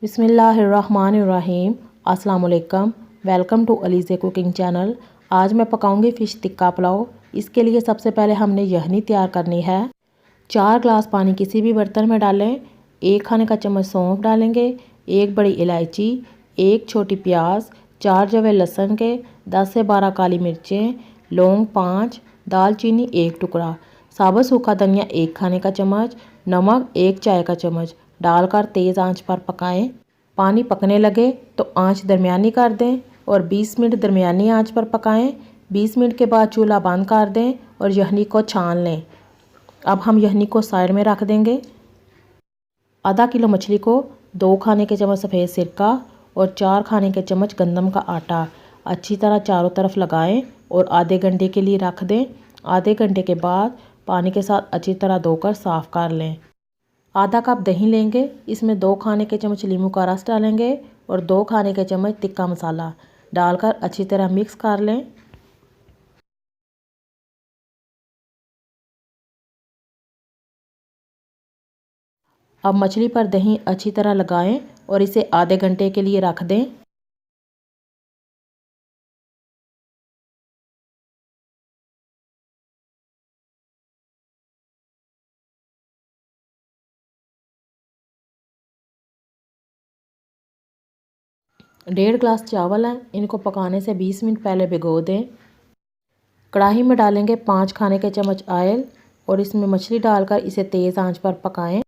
बिस्मिल्लाहिर्रहमानिर्रहीम। अस्सलाम वालेकुम। Welcome to Alizeh cooking channel. आज मैं पकाऊंगी फ़िश टिक्का पुलाव। इसके लिए सबसे पहले हमने यखनी तैयार करनी है। 4 ग्लास पानी किसी भी बर्तन में डालें। 1 खाने का चम्मच सौंफ डालेंगे, 1 बड़ी इलायची, 1 छोटी प्याज, 4 जवे लहसुन के, 10 से 12 काली मिर्चें, लौंग 5, दालचीनी 1 टुकड़ा, साबुत सूखा धनिया 1 खाने का चम्मच, नमक 1 चाय का चम्मच डालकर तेज़ आंच पर पकाएं। पानी पकने लगे तो आंच दरमियानी कर दें और 20 मिनट दरमियानी आंच पर पकाएं। 20 मिनट के बाद चूल्हा बंद कर दें और यखनी को छान लें। अब हम यखनी को साइड में रख देंगे। आधा किलो मछली को 2 खाने के चम्मच सफ़ेद सिरका और 4 खाने के चम्मच गंदम का आटा अच्छी तरह चारों तरफ लगाएं और आधे घंटे के लिए रख दें। आधे घंटे के बाद पानी के साथ अच्छी तरह धोकर साफ़ कर लें। आधा कप दही लेंगे, इसमें 2 खाने के चम्मच नींबू का रस डालेंगे और 2 खाने के चम्मच तिक्का मसाला डालकर अच्छी तरह मिक्स कर लें। अब मछली पर दही अच्छी तरह लगाएं और इसे आधे घंटे के लिए रख दें। डेढ़ ग्लास चावल हैं, इनको पकाने से 20 मिनट पहले भिगो दें। कढ़ाई में डालेंगे 5 खाने के चम्मच ऑयल और इसमें मछली डालकर इसे तेज़ आंच पर पकाएं।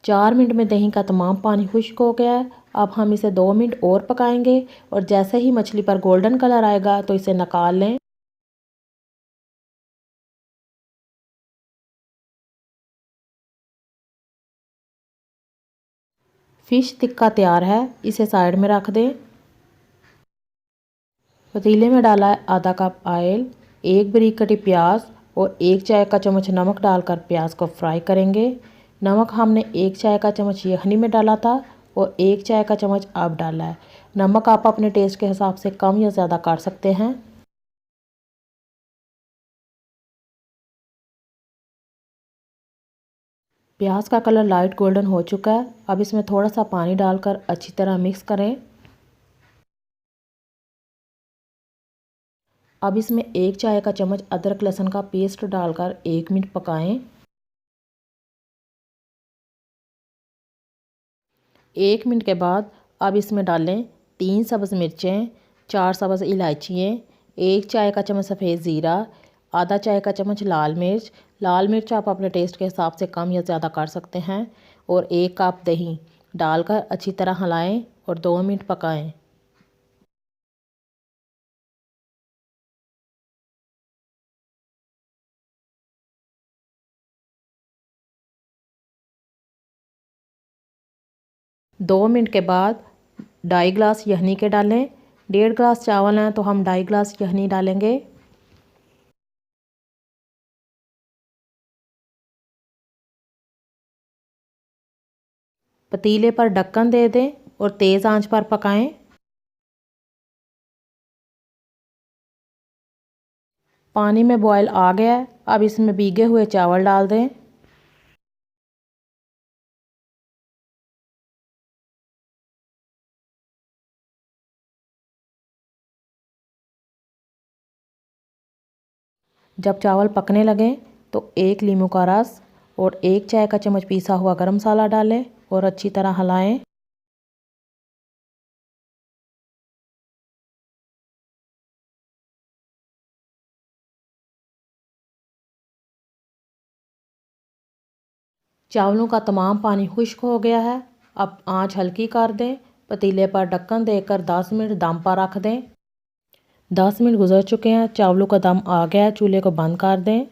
चार मिनट में दही का तमाम पानी खुश्क हो गया है। अब हम इसे 2 मिनट और पकाएंगे और जैसे ही मछली पर गोल्डन कलर आएगा तो इसे निकाल लें। फ़िश टिक्का तैयार है, इसे साइड में रख दें। पतीले में डाला है आधा कप ऑयल, 1 बारीक कटी प्याज और 1 चाय का चम्मच नमक डालकर प्याज को फ्राई करेंगे। नमक हमने 1 चाय का चम्मच यखनी में डाला था और 1 चाय का चम्मच अब डाला है। नमक आप अपने टेस्ट के हिसाब से कम या ज़्यादा कर सकते हैं। प्याज का कलर लाइट गोल्डन हो चुका है। अब इसमें थोड़ा सा पानी डालकर अच्छी तरह मिक्स करें। अब इसमें 1 चाय का चम्मच अदरक लहसुन का पेस्ट डालकर 1 मिनट पकाएं। 1 मिनट के बाद अब इसमें डालें 3 सब्ज़ मिर्चें, 4 सब्ज़ इलायचियाँ, 1 चाय का चम्मच सफ़ेद ज़ीरा, आधा चाय का चम्मच लाल मिर्च। लाल मिर्च आप अपने टेस्ट के हिसाब से कम या ज़्यादा कर सकते हैं और 1 कप दही डालकर अच्छी तरह हिलाएं और 2 मिनट पकाएं। दो मिनट के बाद 2.5 ग्लास यखनी के डालें। 1.5 ग्लास चावल हैं तो हम 2.5 ग्लास यखनी डालेंगे। पतीले पर ढक्कन दे दें और तेज़ आंच पर पकाएं। पानी में बॉयल आ गया है, अब इसमें भीगे हुए चावल डाल दें। जब चावल पकने लगें तो 1 नींबू का रस और 1 चाय का चम्मच पीसा हुआ गरम मसाला डालें और अच्छी तरह हिलाएं। चावलों का तमाम पानी खुश्क हो गया है। अब आंच हल्की कर दें। पतीले पर ढक्कन देकर 10 मिनट दम पर रख दें। 10 मिनट गुजर चुके हैं, चावलों का दम आ गया है, चूल्हे को बंद कर दें।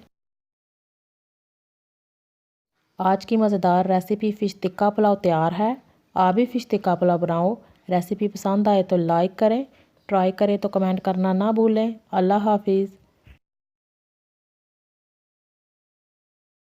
आज की मज़ेदार रेसिपी फ़िश टिक्का पुलाव तैयार है। आप भी फ़िश टिक्का पुलाव बनाओ। रेसिपी पसंद आए तो लाइक करें, ट्राई करें तो कमेंट करना ना भूलें। अल्लाह हाफिज़।